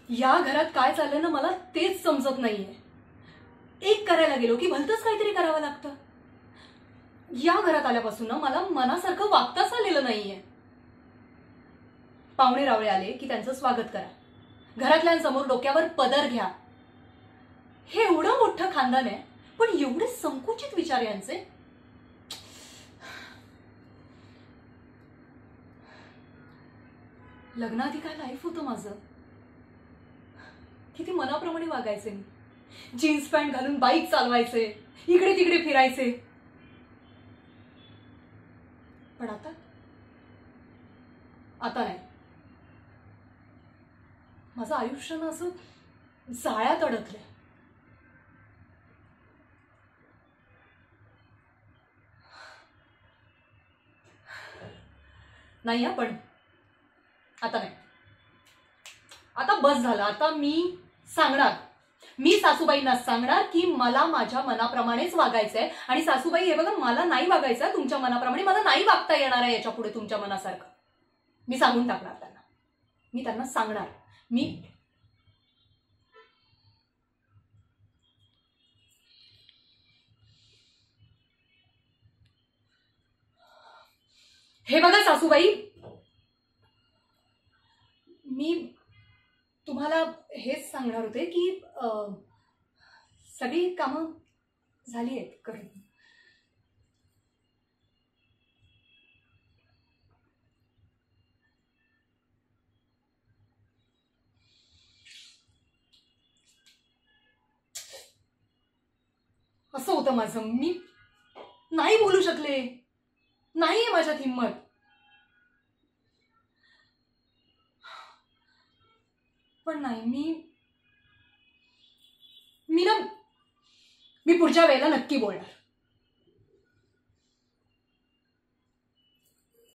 या घरात काय चाललंय ना मला तेच समजत नाहीये. एक करायला गेलो की भलतंच काहीतरी करावं लागतं. या घरात आल्यापासून ना मला मनासारखं वागताच आलेलं नाहीये. पाहुणे रावळे आले की त्यांचं स्वागत करा, घरातल्यांसमोर डोक्यावर पदर घ्या. हे एवढं मोठं खानदान आहे पण एवढे संकुचित विचार यांचे. लग्नाआधी काय लाईफ होतं माझं. किती मनाप्रमाणे वागायचे मी. जीन्स पॅन्ट घालून बाईक चालवायचे, इकडे तिकडे फिरायचे. पण आता नाही. माझं आयुष्य ना असं जाळ्यात अडकलंय. नाही पण आता नाही. आता बस झालं. आता मी सांगणार. मी सासूबाईंना सांगणार की मला माझ्या मनाप्रमाणेच वागायचंय. आणि सासूबाई हे बघा, मला नाही वागायचं तुमच्या मनाप्रमाणे. मला नाही वागता येणार आहे याच्या पुढे तुमच्या मनासारखं. मी सांगून टाकणार त्यांना. मी त्यांना सांगणार. हे बघा सासूबाई, मी तुम्हाला हेच सांगणार होते की सगळी कामं झाली आहेत करून. असं होतं माझं. मी नाही बोलू शकले. नाहीये माझ्यात हिंमत. पण नाही, मी पुढच्या वेळेला नक्की बोलणार.